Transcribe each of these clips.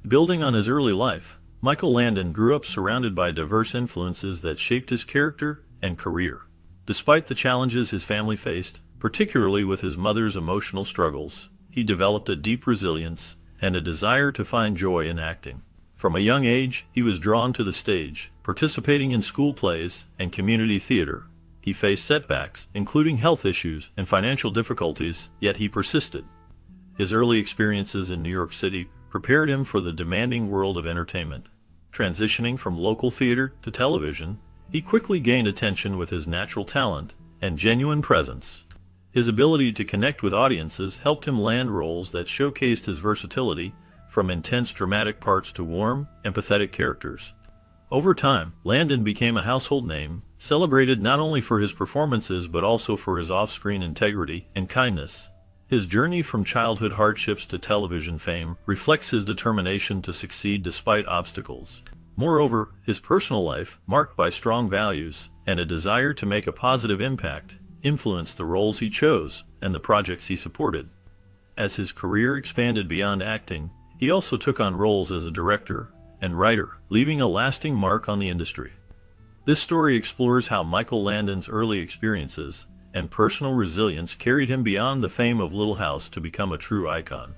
Building on his early life, Michael Landon grew up surrounded by diverse influences that shaped his character and career. Despite the challenges his family faced, particularly with his mother's emotional struggles, he developed a deep resilience and a desire to find joy in acting. From a young age, he was drawn to the stage, participating in school plays and community theater. He faced setbacks, including health issues and financial difficulties, yet he persisted. His early experiences in New York City prepared him for the demanding world of entertainment. Transitioning from local theater to television, he quickly gained attention with his natural talent and genuine presence. His ability to connect with audiences helped him land roles that showcased his versatility, from intense dramatic parts to warm, empathetic characters. Over time, Landon became a household name, celebrated not only for his performances but also for his off-screen integrity and kindness. His journey from childhood hardships to television fame reflects his determination to succeed despite obstacles. Moreover, his personal life, marked by strong values and a desire to make a positive impact, influenced the roles he chose and the projects he supported. As his career expanded beyond acting, he also took on roles as a director and writer, leaving a lasting mark on the industry. This story explores how Michael Landon's early experiences and personal resilience carried him beyond the fame of Little House to become a true icon.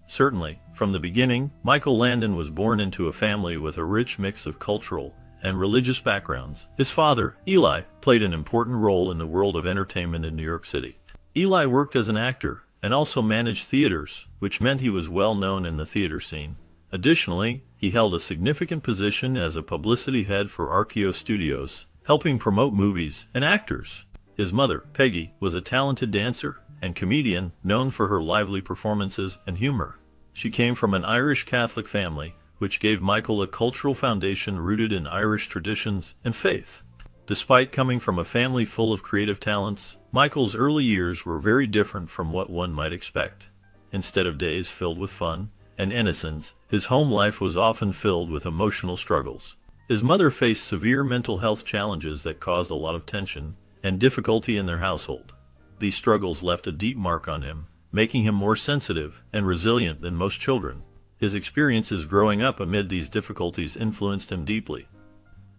Certainly, from the beginning, Michael Landon was born into a family with a rich mix of cultural and religious backgrounds. His father, Eli, played an important role in the world of entertainment in New York City. Eli worked as an actor and also managed theaters, which meant he was well known in the theater scene. Additionally, he held a significant position as a publicity head for RKO Studios, helping promote movies and actors. His mother, Peggy, was a talented dancer and comedian known for her lively performances and humor. She came from an Irish Catholic family, which gave Michael a cultural foundation rooted in Irish traditions and faith. Despite coming from a family full of creative talents, Michael's early years were very different from what one might expect. Instead of days filled with fun and innocence, his home life was often filled with emotional struggles. His mother faced severe mental health challenges that caused a lot of tension and difficulty in their household. These struggles left a deep mark on him, making him more sensitive and resilient than most children. His experiences growing up amid these difficulties influenced him deeply.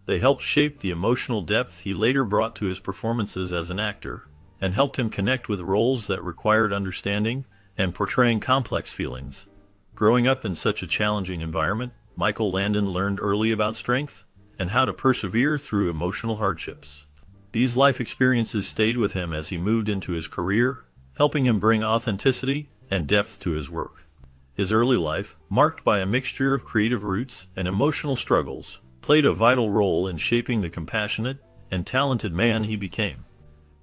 They helped shape the emotional depth he later brought to his performances as an actor, and helped him connect with roles that required understanding and portraying complex feelings. Growing up in such a challenging environment, Michael Landon learned early about strength and how to persevere through emotional hardships. These life experiences stayed with him as he moved into his career, helping him bring authenticity and depth to his work. His early life, marked by a mixture of creative roots and emotional struggles, played a vital role in shaping the compassionate and talented man he became.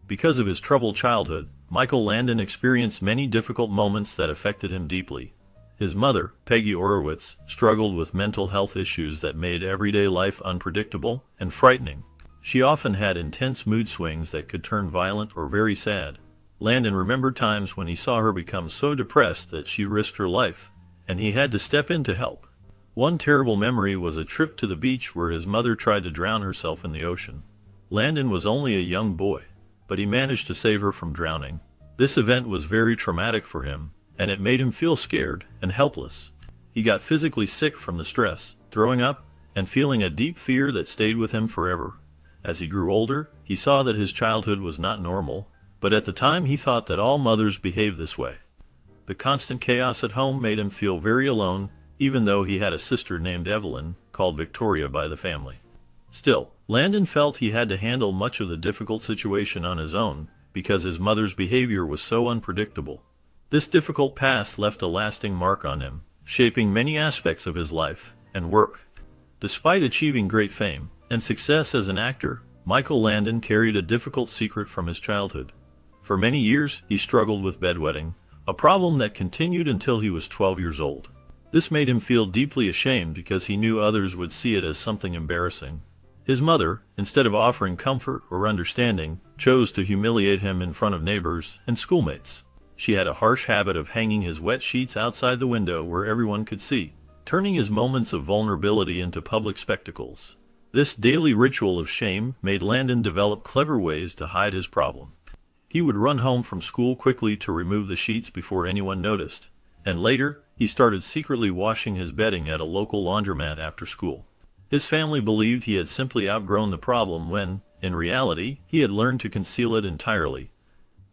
Because of his troubled childhood, Michael Landon experienced many difficult moments that affected him deeply. His mother, Peggy Orowitz, struggled with mental health issues that made everyday life unpredictable and frightening. She often had intense mood swings that could turn violent or very sad. Landon remembered times when he saw her become so depressed that she risked her life, and he had to step in to help. One terrible memory was a trip to the beach where his mother tried to drown herself in the ocean. Landon was only a young boy, but he managed to save her from drowning. This event was very traumatic for him, and it made him feel scared and helpless. He got physically sick from the stress, throwing up, and feeling a deep fear that stayed with him forever. As he grew older, he saw that his childhood was not normal, but at the time he thought that all mothers behaved this way. The constant chaos at home made him feel very alone, even though he had a sister named Evelyn, called Victoria by the family. Still, Landon felt he had to handle much of the difficult situation on his own, because his mother's behavior was so unpredictable. This difficult past left a lasting mark on him, shaping many aspects of his life and work. Despite achieving great fame and success as an actor, Michael Landon carried a difficult secret from his childhood. For many years, he struggled with bedwetting, a problem that continued until he was 12 years old. This made him feel deeply ashamed because he knew others would see it as something embarrassing. His mother, instead of offering comfort or understanding, chose to humiliate him in front of neighbors and schoolmates. She had a harsh habit of hanging his wet sheets outside the window where everyone could see, turning his moments of vulnerability into public spectacles. This daily ritual of shame made Landon develop clever ways to hide his problem. He would run home from school quickly to remove the sheets before anyone noticed, and later, he started secretly washing his bedding at a local laundromat after school. His family believed he had simply outgrown the problem when, in reality, he had learned to conceal it entirely.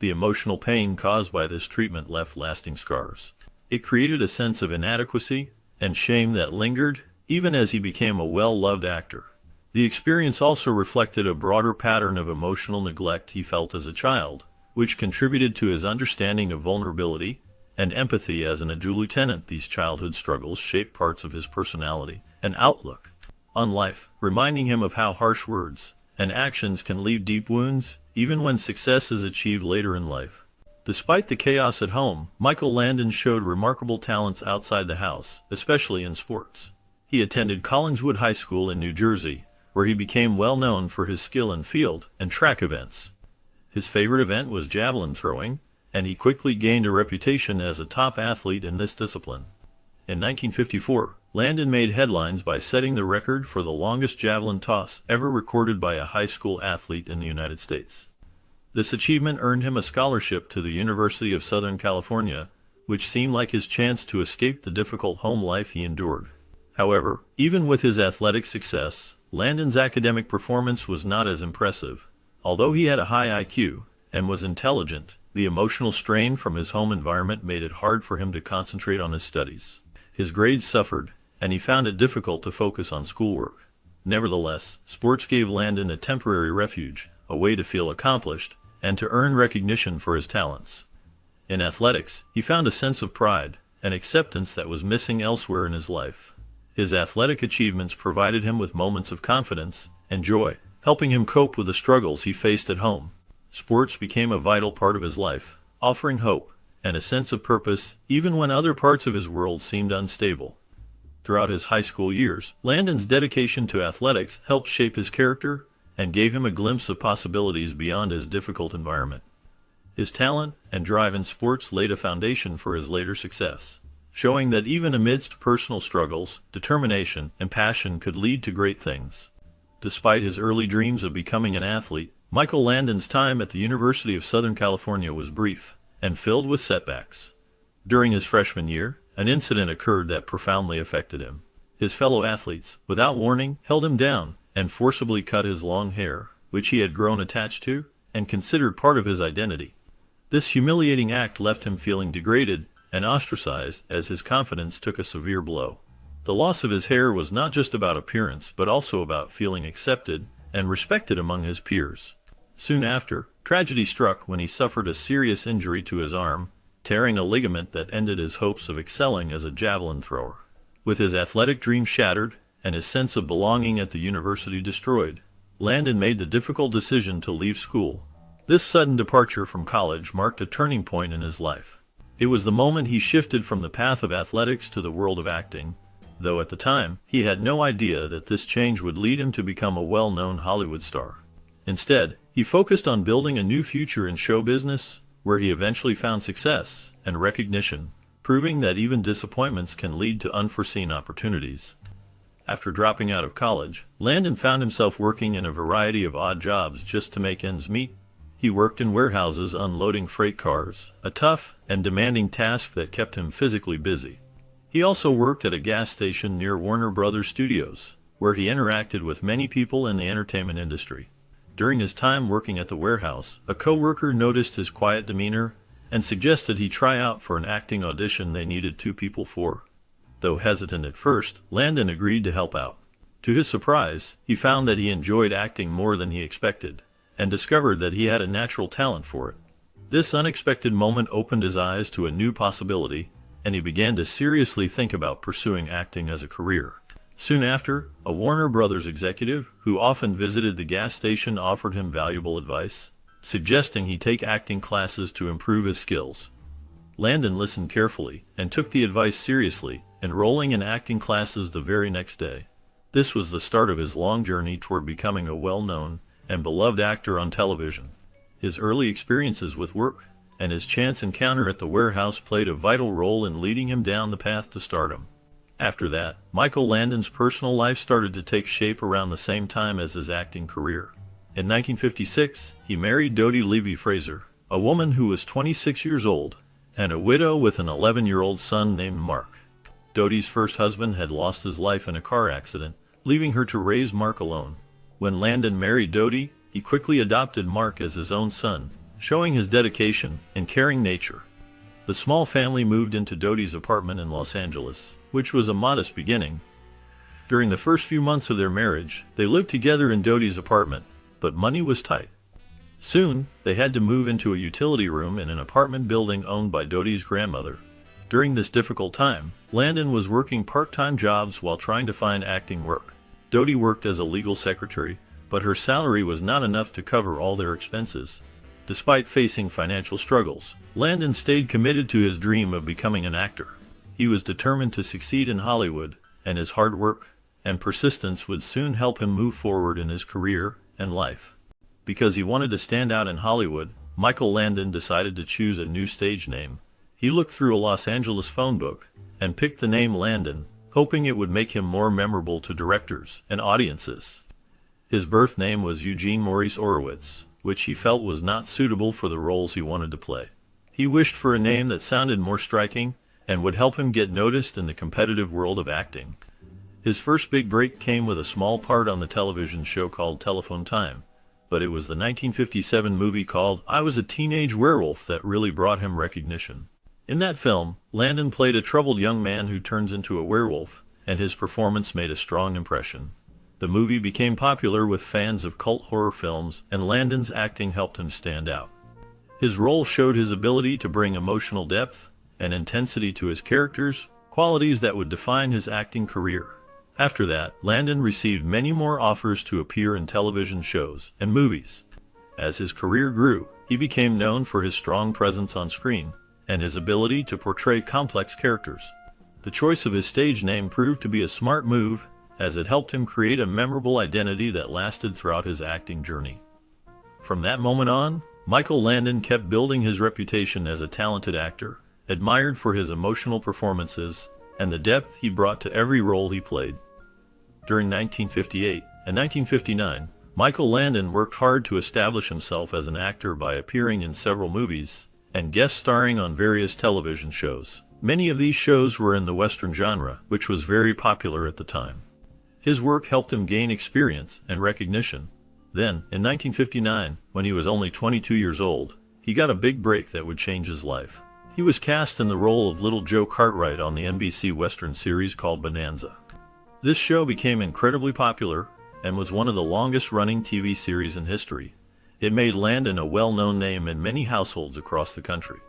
The emotional pain caused by this treatment left lasting scars. It created a sense of inadequacy and shame that lingered, even as he became a well-loved actor. The experience also reflected a broader pattern of emotional neglect he felt as a child, which contributed to his understanding of vulnerability and empathy as an adult lieutenant. These childhood struggles shaped parts of his personality and outlook on life, reminding him of how harsh words and actions can leave deep wounds, even when success is achieved later in life. Despite the chaos at home, Michael Landon showed remarkable talents outside the house, especially in sports. He attended Collingswood High School in New Jersey, where he became well known for his skill in field and track events. His favorite event was javelin throwing, and he quickly gained a reputation as a top athlete in this discipline. In 1954, Landon made headlines by setting the record for the longest javelin toss ever recorded by a high school athlete in the United States. This achievement earned him a scholarship to the University of Southern California, which seemed like his chance to escape the difficult home life he endured. However, even with his athletic success, Landon's academic performance was not as impressive. Although he had a high IQ and was intelligent, the emotional strain from his home environment made it hard for him to concentrate on his studies. His grades suffered, and he found it difficult to focus on schoolwork. Nevertheless, sports gave Landon a temporary refuge, a way to feel accomplished, and to earn recognition for his talents. In athletics, he found a sense of pride and acceptance that was missing elsewhere in his life. His athletic achievements provided him with moments of confidence and joy, helping him cope with the struggles he faced at home. Sports became a vital part of his life, offering hope and a sense of purpose even when other parts of his world seemed unstable. Throughout his high school years, Landon's dedication to athletics helped shape his character and gave him a glimpse of possibilities beyond his difficult environment. His talent and drive in sports laid a foundation for his later success, showing that even amidst personal struggles, determination and passion could lead to great things. Despite his early dreams of becoming an athlete, Michael Landon's time at the University of Southern California was brief and filled with setbacks. During his freshman year, an incident occurred that profoundly affected him. His fellow athletes, without warning, held him down and forcibly cut his long hair, which he had grown attached to and considered part of his identity. This humiliating act left him feeling degraded and ostracized as his confidence took a severe blow. The loss of his hair was not just about appearance, but also about feeling accepted and respected among his peers. Soon after, tragedy struck when he suffered a serious injury to his arm, tearing a ligament that ended his hopes of excelling as a javelin thrower. With his athletic dreams shattered and his sense of belonging at the university destroyed, Landon made the difficult decision to leave school. This sudden departure from college marked a turning point in his life. It was the moment he shifted from the path of athletics to the world of acting, though at the time, he had no idea that this change would lead him to become a well-known Hollywood star. Instead, he focused on building a new future in show business, where he eventually found success and recognition, proving that even disappointments can lead to unforeseen opportunities. After dropping out of college, Landon found himself working in a variety of odd jobs just to make ends meet. He worked in warehouses unloading freight cars, a tough and demanding task that kept him physically busy. He also worked at a gas station near Warner Brothers Studios, where he interacted with many people in the entertainment industry. During his time working at the warehouse, a co-worker noticed his quiet demeanor and suggested he try out for an acting audition they needed 2 people for. Though hesitant at first, Landon agreed to help out. To his surprise, he found that he enjoyed acting more than he expected, and discovered that he had a natural talent for it. This unexpected moment opened his eyes to a new possibility, and he began to seriously think about pursuing acting as a career. Soon after, a Warner Brothers executive, who often visited the gas station, offered him valuable advice, suggesting he take acting classes to improve his skills. Landon listened carefully and took the advice seriously, enrolling in acting classes the very next day. This was the start of his long journey toward becoming a well-known and beloved actor on television. His early experiences with work and his chance encounter at the warehouse played a vital role in leading him down the path to stardom. After that, Michael Landon's personal life started to take shape around the same time as his acting career. In 1956, he married Dodie Levy Fraser, a woman who was 26 years old and a widow with an 11-year-old son named Mark. Dodie's first husband had lost his life in a car accident, leaving her to raise Mark alone. When Landon married Dodie, he quickly adopted Mark as his own son, showing his dedication and caring nature. The small family moved into Dodie's apartment in Los Angeles, which was a modest beginning. During the first few months of their marriage, they lived together in Dodie's apartment, but money was tight. Soon, they had to move into a utility room in an apartment building owned by Dodie's grandmother. During this difficult time, Landon was working part-time jobs while trying to find acting work. Dodie worked as a legal secretary, but her salary was not enough to cover all their expenses. Despite facing financial struggles, Landon stayed committed to his dream of becoming an actor. He was determined to succeed in Hollywood, and his hard work and persistence would soon help him move forward in his career and life. Because he wanted to stand out in Hollywood, Michael Landon decided to choose a new stage name. He looked through a Los Angeles phone book and picked the name Landon, hoping it would make him more memorable to directors and audiences. His birth name was Eugene Maurice Orowitz, which he felt was not suitable for the roles he wanted to play. He wished for a name that sounded more striking and would help him get noticed in the competitive world of acting. His first big break came with a small part on the television show called Telephone Time, but it was the 1957 movie called I Was a Teenage Werewolf that really brought him recognition. In that film, Landon played a troubled young man who turns into a werewolf, and his performance made a strong impression. The movie became popular with fans of cult horror films, and Landon's acting helped him stand out. His role showed his ability to bring emotional depth and intensity to his characters, qualities that would define his acting career. After that, Landon received many more offers to appear in television shows and movies. As his career grew, he became known for his strong presence on screen and his ability to portray complex characters. The choice of his stage name proved to be a smart move, as it helped him create a memorable identity that lasted throughout his acting journey. From that moment on, Michael Landon kept building his reputation as a talented actor, admired for his emotional performances and the depth he brought to every role he played. During 1958 and 1959, Michael Landon worked hard to establish himself as an actor by appearing in several movies and guest starring on various television shows. Many of these shows were in the Western genre, which was very popular at the time. His work helped him gain experience and recognition. Then, in 1959, when he was only 22 years old, he got a big break that would change his life. He was cast in the role of Little Joe Cartwright on the NBC Western series called Bonanza. This show became incredibly popular and was one of the longest-running TV series in history. It made Landon a well-known name in many households across the country.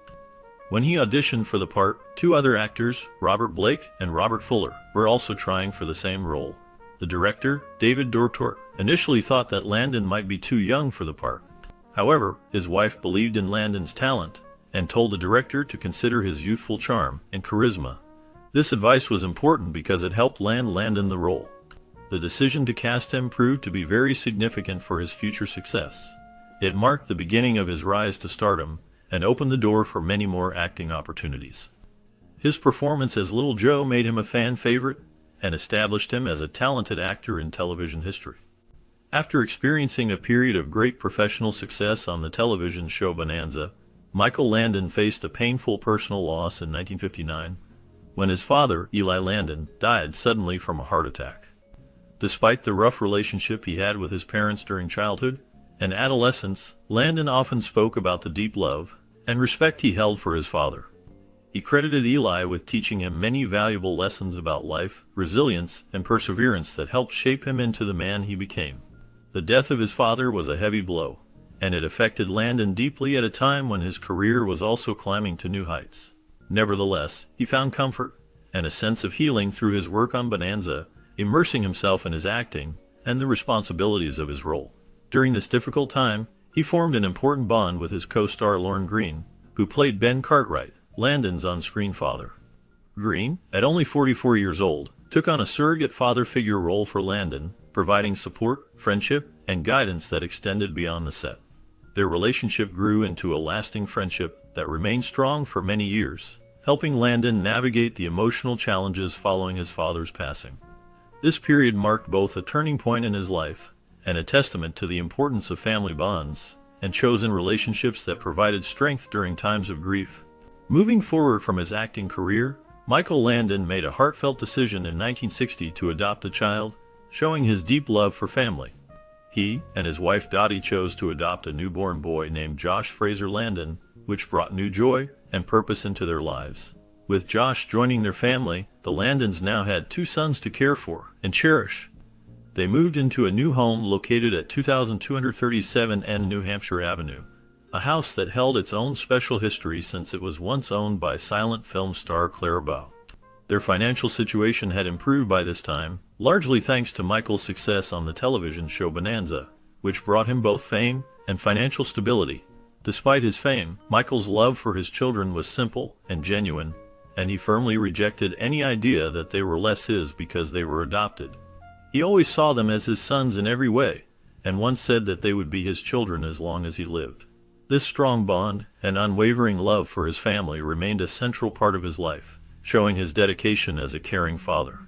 When he auditioned for the part, two other actors, Robert Blake and Robert Fuller, were also trying for the same role. The director, David Dortort, initially thought that Landon might be too young for the part. However, his wife believed in Landon's talent and told the director to consider his youthful charm and charisma. This advice was important because it helped land Landon the role. The decision to cast him proved to be very significant for his future success. It marked the beginning of his rise to stardom and opened the door for many more acting opportunities. His performance as Little Joe made him a fan favorite and established him as a talented actor in television history. After experiencing a period of great professional success on the television show Bonanza, Michael Landon faced a painful personal loss in 1959 when his father, Eli Landon, died suddenly from a heart attack. Despite the rough relationship he had with his parents during childhood and adolescence, Landon often spoke about the deep love and respect he held for his father. He credited Eli with teaching him many valuable lessons about life, resilience, and perseverance that helped shape him into the man he became. The death of his father was a heavy blow, and it affected Landon deeply at a time when his career was also climbing to new heights. Nevertheless, he found comfort and a sense of healing through his work on Bonanza, immersing himself in his acting and the responsibilities of his role. During this difficult time, he formed an important bond with his co-star Lorne Greene, who played Ben Cartwright, Landon's on-screen father. Greene, at only 44 years old, took on a surrogate father figure role for Landon, providing support, friendship, and guidance that extended beyond the set. Their relationship grew into a lasting friendship that remained strong for many years, helping Landon navigate the emotional challenges following his father's passing. This period marked both a turning point in his life and a testament to the importance of family bonds and chosen relationships that provided strength during times of grief. Moving forward from his acting career, Michael Landon made a heartfelt decision in 1960 to adopt a child, showing his deep love for family. He and his wife Dottie chose to adopt a newborn boy named Josh Fraser Landon, which brought new joy and purpose into their lives. With Josh joining their family, the Landons now had 2 sons to care for and cherish. They moved into a new home located at 2237 N New Hampshire Avenue, a house that held its own special history since it was once owned by silent film star Clara Bow. Their financial situation had improved by this time, largely thanks to Michael's success on the television show Bonanza, which brought him both fame and financial stability. Despite his fame, Michael's love for his children was simple and genuine, and he firmly rejected any idea that they were less his because they were adopted. He always saw them as his sons in every way, and once said that they would be his children as long as he lived. This strong bond and unwavering love for his family remained a central part of his life, showing his dedication as a caring father.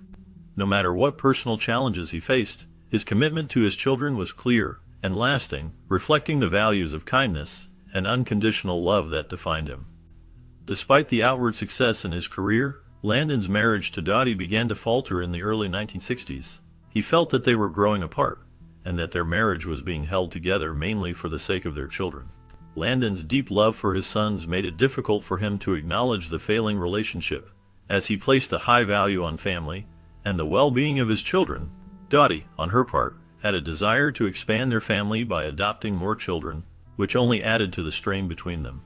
No matter what personal challenges he faced, his commitment to his children was clear and lasting, reflecting the values of kindness and unconditional love that defined him. Despite the outward success in his career, Landon's marriage to Dottie began to falter in the early 1960s. He felt that they were growing apart, and that their marriage was being held together mainly for the sake of their children. Landon's deep love for his sons made it difficult for him to acknowledge the failing relationship, as he placed a high value on family and the well-being of his children. Dottie, on her part, had a desire to expand their family by adopting more children, which only added to the strain between them.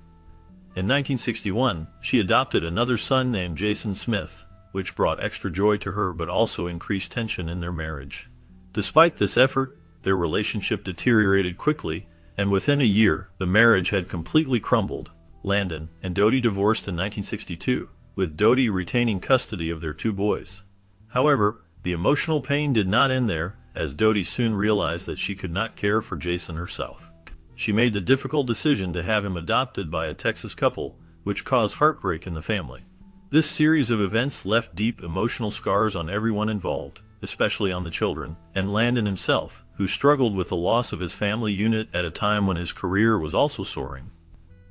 In 1961, she adopted another son named Jason Smith, which brought extra joy to her but also increased tension in their marriage. Despite this effort, their relationship deteriorated quickly, and within a year, the marriage had completely crumbled. Landon and Dottie divorced in 1962, with Dottie retaining custody of their 2 boys. However, the emotional pain did not end there, as Dottie soon realized that she could not care for Jason herself. She made the difficult decision to have him adopted by a Texas couple, which caused heartbreak in the family. This series of events left deep emotional scars on everyone involved, especially on the children, and Landon himself, who struggled with the loss of his family unit at a time when his career was also soaring.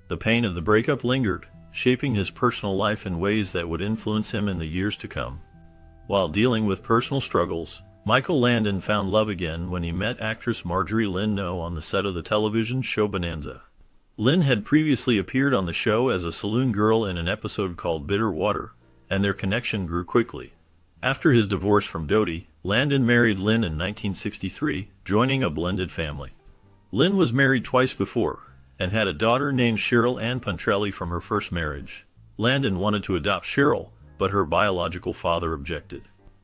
The pain of the breakup lingered, shaping his personal life in ways that would influence him in the years to come. While dealing with personal struggles, Michael Landon found love again when he met actress Marjorie Lynn Ngo on the set of the television show Bonanza. Lynn had previously appeared on the show as a saloon girl in an episode called Bitter Water, and their connection grew quickly. After his divorce from Dottie, Landon married Lynn in 1963, joining a blended family. Lynn was married twice before, and had a daughter named Cheryl Ann Pontrelli from her first marriage. Landon wanted to adopt Cheryl, but her biological father objected.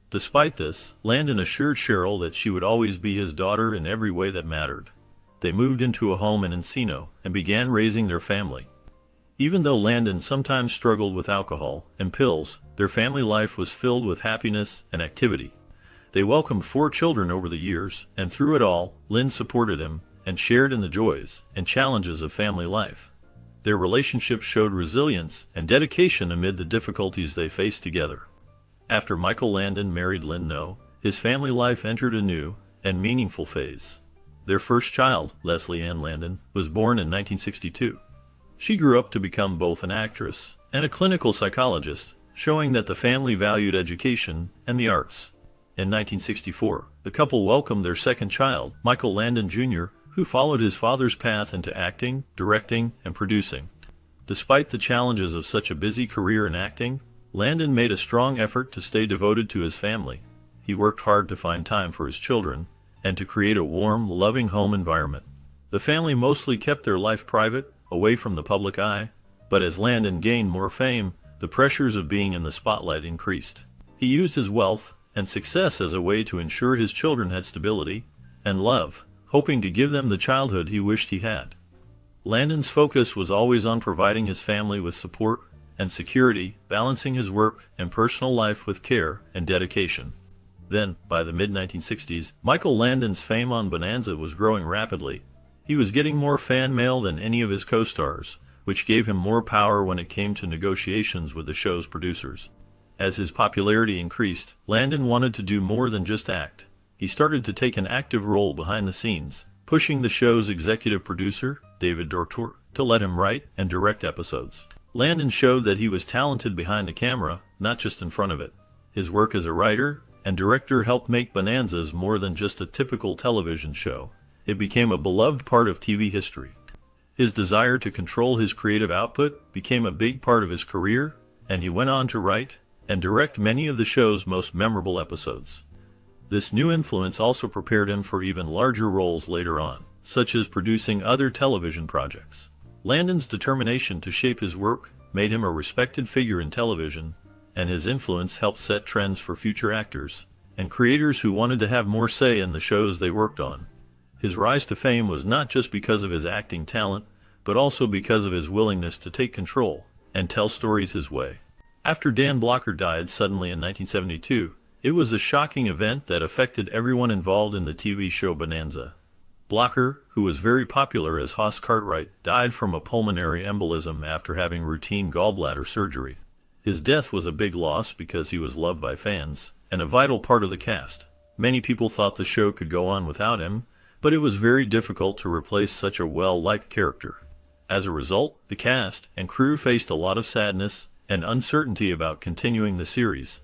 Despite this, Landon assured Cheryl that she would always be his daughter in every way that mattered. They moved into a home in Encino and began raising their family. Even though Landon sometimes struggled with alcohol and pills, their family life was filled with happiness and activity. They welcomed 4 children over the years, and through it all, Lynn supported him and shared in the joys and challenges of family life. Their relationship showed resilience and dedication amid the difficulties they faced together. After Michael Landon married Lynn Ngo, his family life entered a new and meaningful phase. Their first child, Leslie Ann Landon, was born in 1962. She grew up to become both an actress and a clinical psychologist, showing that the family valued education and the arts. In 1964, the couple welcomed their second child, Michael Landon Jr., who followed his father's path into acting, directing, and producing. Despite the challenges of such a busy career in acting, Landon made a strong effort to stay devoted to his family. He worked hard to find time for his children and to create a warm, loving home environment. The family mostly kept their life private, away from the public eye, but as Landon gained more fame, the pressures of being in the spotlight increased. He used his wealth and success as a way to ensure his children had stability and love, hoping to give them the childhood he wished he had. Landon's focus was always on providing his family with support and security, balancing his work and personal life with care and dedication. Then, by the mid-1960s, Michael Landon's fame on Bonanza was growing rapidly. He was getting more fan mail than any of his co-stars, which gave him more power when it came to negotiations with the show's producers. As his popularity increased, Landon wanted to do more than just act. He started to take an active role behind the scenes, pushing the show's executive producer, David Dortor, to let him write and direct episodes. Landon showed that he was talented behind the camera, not just in front of it. His work as a writer and director helped make Bonanzas more than just a typical television show. It became a beloved part of TV history. His desire to control his creative output became a big part of his career, and he went on to write and direct many of the show's most memorable episodes. This new influence also prepared him for even larger roles later on, such as producing other television projects. Landon's determination to shape his work made him a respected figure in television, and his influence helped set trends for future actors and creators who wanted to have more say in the shows they worked on. His rise to fame was not just because of his acting talent, but also because of his willingness to take control and tell stories his way. After Dan Blocker died suddenly in 1972, it was a shocking event that affected everyone involved in the TV show Bonanza. Blocker, who was very popular as Hoss Cartwright, died from a pulmonary embolism after having routine gallbladder surgery. His death was a big loss because he was loved by fans and a vital part of the cast. Many people thought the show could go on without him, but it was very difficult to replace such a well-liked character. As a result, the cast and crew faced a lot of sadness and uncertainty about continuing the series.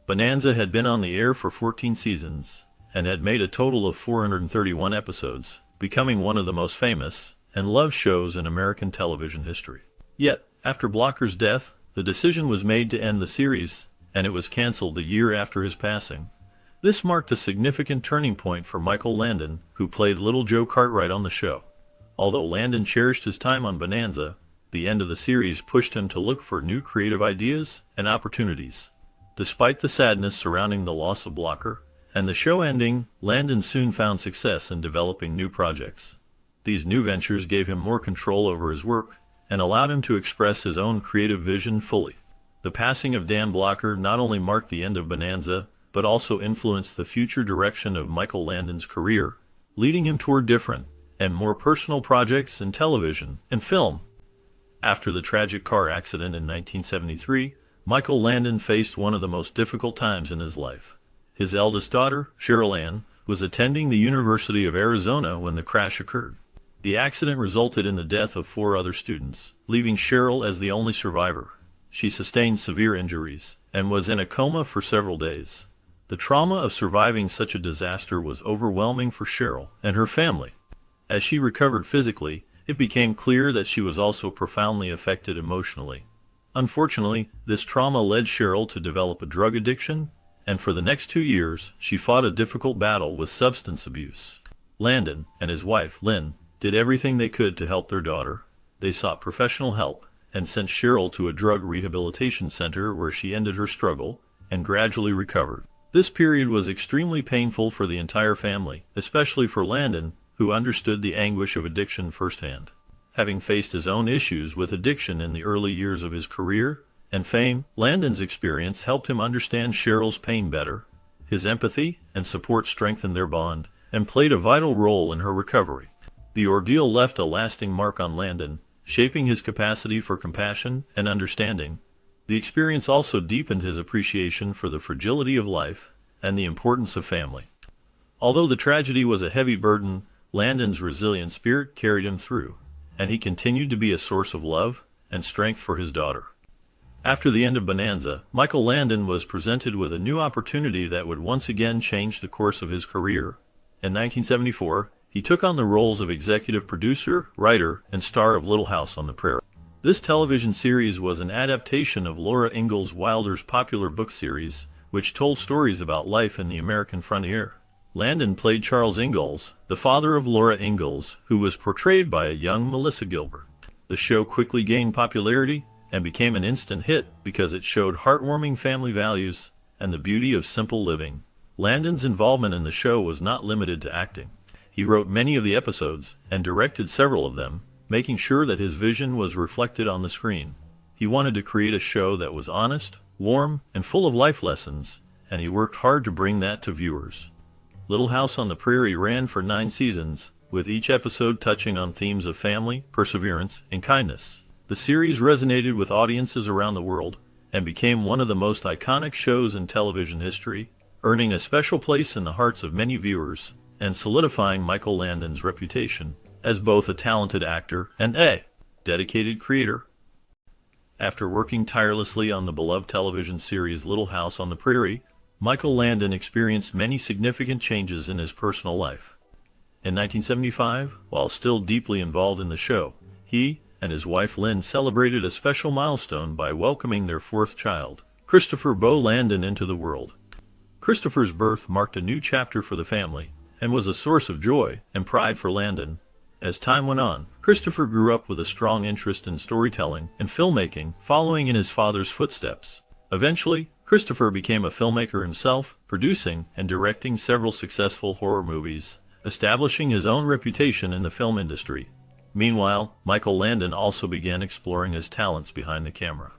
Bonanza had been on the air for 14 seasons and had made a total of 431 episodes, becoming one of the most famous and loved shows in American television history. Yet, after Blocker's death, the decision was made to end the series, and it was canceled a year after his passing. This marked a significant turning point for Michael Landon, who played Little Joe Cartwright on the show. Although Landon cherished his time on Bonanza, the end of the series pushed him to look for new creative ideas and opportunities. Despite the sadness surrounding the loss of Blocker and the show ending, Landon soon found success in developing new projects. These new ventures gave him more control over his work and allowed him to express his own creative vision fully. The passing of Dan Blocker not only marked the end of Bonanza, but also influenced the future direction of Michael Landon's career, leading him toward different and more personal projects in television and film. After the tragic car accident in 1973, Michael Landon faced one of the most difficult times in his life. His eldest daughter, Cheryl Ann, was attending the University of Arizona when the crash occurred. The accident resulted in the death of 4 other students, leaving Cheryl as the only survivor. She sustained severe injuries and was in a coma for several days. The trauma of surviving such a disaster was overwhelming for Cheryl and her family. As she recovered physically, it became clear that she was also profoundly affected emotionally. Unfortunately, this trauma led Cheryl to develop a drug addiction, and for the next 2 years, she fought a difficult battle with substance abuse. Landon and his wife, Lynn, did everything they could to help their daughter. They sought professional help and sent Cheryl to a drug rehabilitation center where she ended her struggle and gradually recovered. This period was extremely painful for the entire family, especially for Landon, who understood the anguish of addiction firsthand. Having faced his own issues with addiction in the early years of his career and fame, Landon's experience helped him understand Cheryl's pain better. His empathy and support strengthened their bond and played a vital role in her recovery. The ordeal left a lasting mark on Landon, shaping his capacity for compassion and understanding. The experience also deepened his appreciation for the fragility of life and the importance of family. Although the tragedy was a heavy burden, Landon's resilient spirit carried him through, and he continued to be a source of love and strength for his daughter. After the end of Bonanza, Michael Landon was presented with a new opportunity that would once again change the course of his career. In 1974, he took on the roles of executive producer, writer, and star of Little House on the Prairie. This television series was an adaptation of Laura Ingalls Wilder's popular book series, which told stories about life in the American frontier. Landon played Charles Ingalls, the father of Laura Ingalls, who was portrayed by a young Melissa Gilbert. The show quickly gained popularity and became an instant hit because it showed heartwarming family values and the beauty of simple living. Landon's involvement in the show was not limited to acting. He wrote many of the episodes and directed several of them, making sure that his vision was reflected on the screen. He wanted to create a show that was honest, warm, and full of life lessons, and he worked hard to bring that to viewers. Little House on the Prairie ran for 9 seasons, with each episode touching on themes of family, perseverance, and kindness. The series resonated with audiences around the world and became one of the most iconic shows in television history, earning a special place in the hearts of many viewers and solidifying Michael Landon's reputation as both a talented actor and a dedicated creator. After working tirelessly on the beloved television series Little House on the Prairie, Michael Landon experienced many significant changes in his personal life. In 1975, while still deeply involved in the show, he and his wife Lynn celebrated a special milestone by welcoming their fourth child, Christopher Bo Landon, into the world. Christopher's birth marked a new chapter for the family and was a source of joy and pride for Landon. As time went on, Christopher grew up with a strong interest in storytelling and filmmaking, following in his father's footsteps. Eventually, Christopher became a filmmaker himself, producing and directing several successful horror movies, establishing his own reputation in the film industry. Meanwhile, Michael Landon also began exploring his talents behind the camera.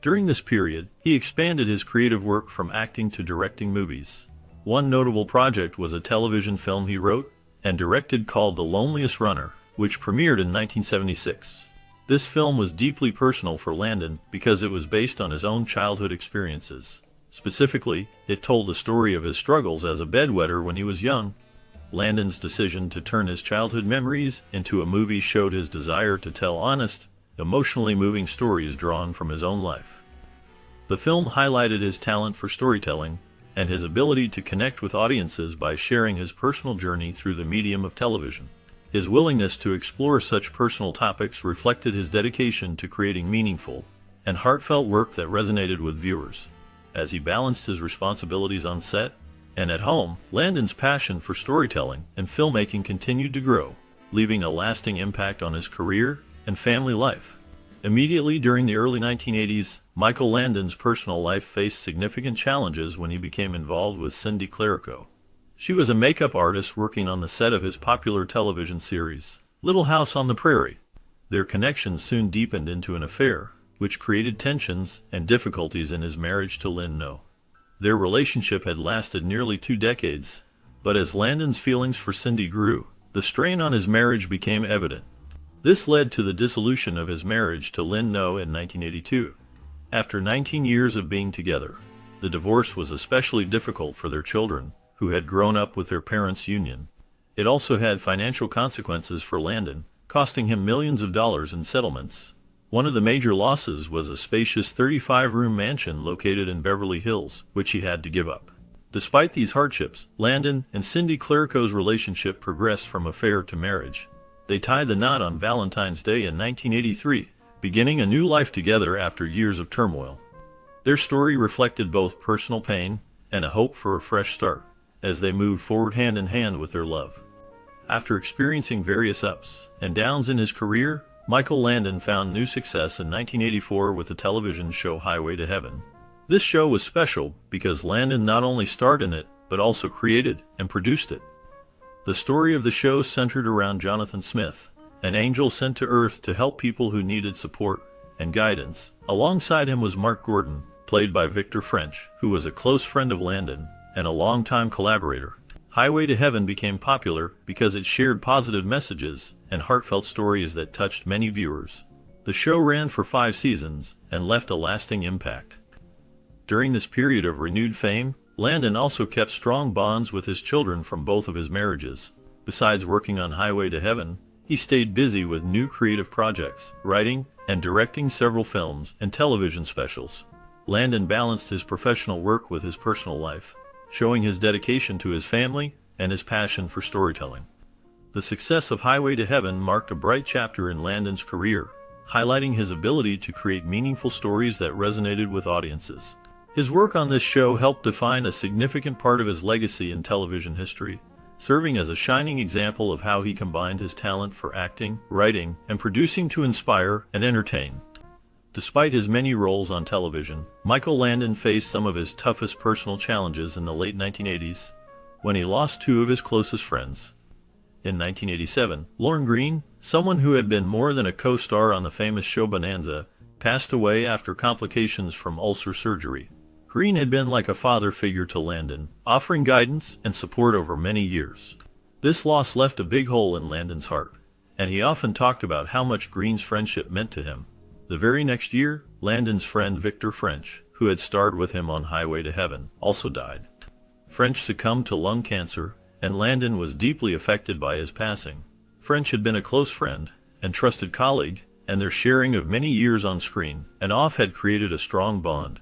During this period, he expanded his creative work from acting to directing movies. One notable project was a television film he wrote and directed called The Loneliest Runner, which premiered in 1976. This film was deeply personal for Landon because it was based on his own childhood experiences. Specifically, it told the story of his struggles as a bedwetter when he was young. Landon's decision to turn his childhood memories into a movie showed his desire to tell honest, emotionally moving stories drawn from his own life. The film highlighted his talent for storytelling and his ability to connect with audiences by sharing his personal journey through the medium of television. His willingness to explore such personal topics reflected his dedication to creating meaningful and heartfelt work that resonated with viewers. As he balanced his responsibilities on set and at home, Landon's passion for storytelling and filmmaking continued to grow, leaving a lasting impact on his career and family life. Immediately during the early 1980s, Michael Landon's personal life faced significant challenges when he became involved with Cindy Clerico. She was a makeup artist working on the set of his popular television series, Little House on the Prairie. Their connection soon deepened into an affair, which created tensions and difficulties in his marriage to Lynn No. Their relationship had lasted nearly 2 decades, but as Landon's feelings for Cindy grew, the strain on his marriage became evident. This led to the dissolution of his marriage to Lynn No in 1982. After 19 years of being together, the divorce was especially difficult for their children, who had grown up with their parents' union. It also had financial consequences for Landon, costing him millions of dollars in settlements. One of the major losses was a spacious 35-room mansion located in Beverly Hills, which he had to give up. Despite these hardships, Landon and Cindy Clerico's relationship progressed from affair to marriage. They tied the knot on Valentine's Day in 1983, beginning a new life together after years of turmoil. Their story reflected both personal pain and a hope for a fresh start, as they moved forward hand in hand with their love. After experiencing various ups and downs in his career, Michael Landon found new success in 1984 with the television show Highway to Heaven. This show was special because Landon not only starred in it, but also created and produced it. The story of the show centered around Jonathan Smith, an angel sent to Earth to help people who needed support and guidance. Alongside him was Mark Gordon, played by Victor French, who was a close friend of Landon and a longtime collaborator. Highway to Heaven became popular because it shared positive messages and heartfelt stories that touched many viewers. The show ran for 5 seasons and left a lasting impact. During this period of renewed fame, Landon also kept strong bonds with his children from both of his marriages. Besides working on Highway to Heaven, he stayed busy with new creative projects, writing and directing several films and television specials. Landon balanced his professional work with his personal life, showing his dedication to his family and his passion for storytelling. The success of Highway to Heaven marked a bright chapter in Landon's career, highlighting his ability to create meaningful stories that resonated with audiences. His work on this show helped define a significant part of his legacy in television history, serving as a shining example of how he combined his talent for acting, writing, and producing to inspire and entertain. Despite his many roles on television, Michael Landon faced some of his toughest personal challenges in the late 1980s, when he lost 2 of his closest friends. In 1987, Lorne Greene, someone who had been more than a co-star on the famous show Bonanza, passed away after complications from ulcer surgery. Greene had been like a father figure to Landon, offering guidance and support over many years. This loss left a big hole in Landon's heart, and he often talked about how much Greene's friendship meant to him. The very next year, Landon's friend Victor French, who had starred with him on Highway to Heaven, also died. French succumbed to lung cancer, and Landon was deeply affected by his passing. French had been a close friend and trusted colleague, and their sharing of many years on screen and off had created a strong bond.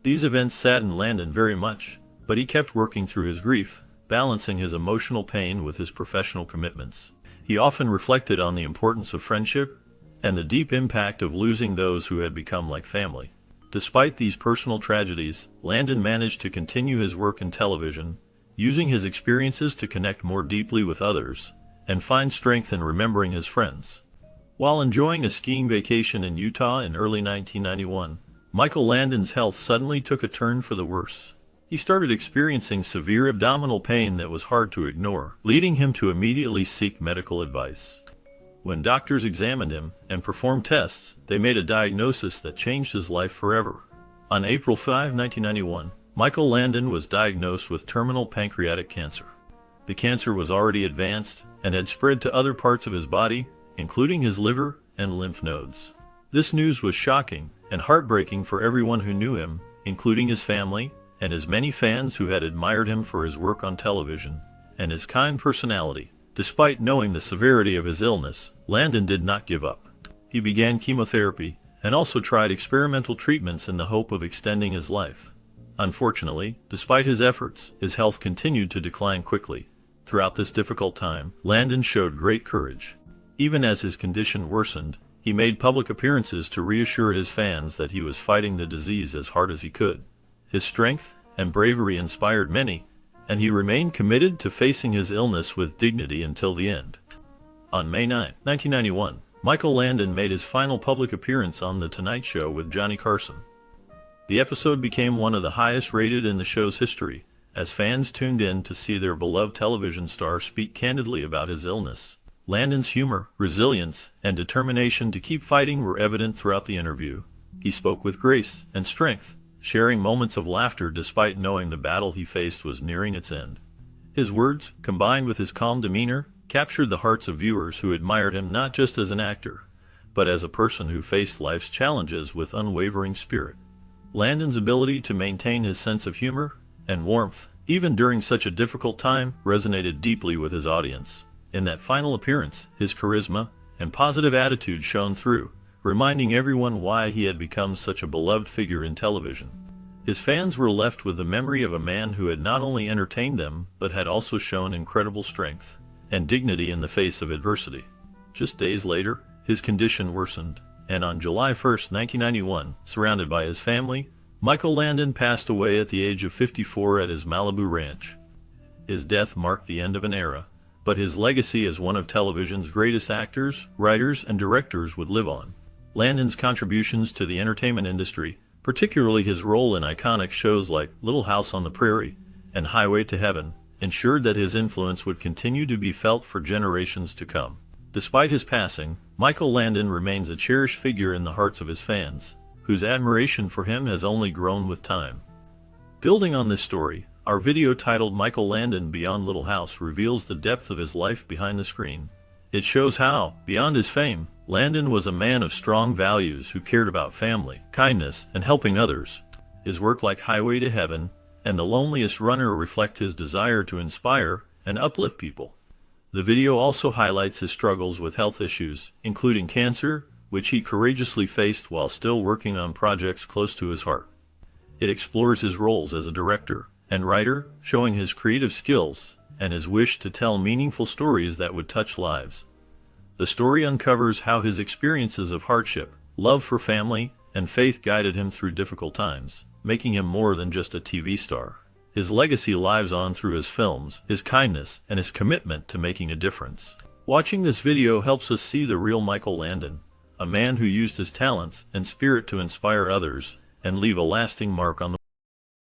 These events saddened Landon very much, but he kept working through his grief, balancing his emotional pain with his professional commitments. He often reflected on the importance of friendship and the deep impact of losing those who had become like family. Despite these personal tragedies, Landon managed to continue his work in television, using his experiences to connect more deeply with others and find strength in remembering his friends. While enjoying a skiing vacation in Utah in early 1991, Michael Landon's health suddenly took a turn for the worse. He started experiencing severe abdominal pain that was hard to ignore, leading him to immediately seek medical advice. When doctors examined him and performed tests, they made a diagnosis that changed his life forever. On April 5, 1991, Michael Landon was diagnosed with terminal pancreatic cancer. The cancer was already advanced and had spread to other parts of his body, including his liver and lymph nodes. This news was shocking and heartbreaking for everyone who knew him, including his family and his many fans who had admired him for his work on television and his kind personality. Despite knowing the severity of his illness, Landon did not give up. He began chemotherapy and also tried experimental treatments in the hope of extending his life. Unfortunately, despite his efforts, his health continued to decline quickly. Throughout this difficult time, Landon showed great courage. Even as his condition worsened, he made public appearances to reassure his fans that he was fighting the disease as hard as he could. His strength and bravery inspired many, and he remained committed to facing his illness with dignity until the end. On May 9, 1991, Michael Landon made his final public appearance on The Tonight Show with Johnny Carson. The episode became one of the highest rated in the show's history, as fans tuned in to see their beloved television star speak candidly about his illness. Landon's humor, resilience, and determination to keep fighting were evident throughout the interview. He spoke with grace and strength, sharing moments of laughter despite knowing the battle he faced was nearing its end. His words, combined with his calm demeanor, captured the hearts of viewers who admired him not just as an actor, but as a person who faced life's challenges with unwavering spirit. Landon's ability to maintain his sense of humor and warmth, even during such a difficult time, resonated deeply with his audience. In that final appearance, his charisma and positive attitude shone through, reminding everyone why he had become such a beloved figure in television. His fans were left with the memory of a man who had not only entertained them, but had also shown incredible strength and dignity in the face of adversity. Just days later, his condition worsened, and on July 1, 1991, surrounded by his family, Michael Landon passed away at the age of 54 at his Malibu ranch. His death marked the end of an era, but his legacy as one of television's greatest actors, writers, and directors would live on. Landon's contributions to the entertainment industry, particularly his role in iconic shows like Little House on the Prairie and Highway to Heaven, ensured that his influence would continue to be felt for generations to come. Despite his passing, Michael Landon remains a cherished figure in the hearts of his fans, whose admiration for him has only grown with time. Building on this story, our video titled Michael Landon Beyond Little House reveals the depth of his life behind the screen. It shows how, beyond his fame, Landon was a man of strong values who cared about family, kindness, and helping others. His work like Highway to Heaven and The Loneliest Runner reflect his desire to inspire and uplift people. The video also highlights his struggles with health issues, including cancer, which he courageously faced while still working on projects close to his heart. It explores his roles as a director and writer, showing his creative skills and his wish to tell meaningful stories that would touch lives. The story uncovers how his experiences of hardship, love for family, and faith guided him through difficult times, making him more than just a TV star. His legacy lives on through his films, his kindness, and his commitment to making a difference. Watching this video helps us see the real Michael Landon, a man who used his talents and spirit to inspire others and leave a lasting mark on the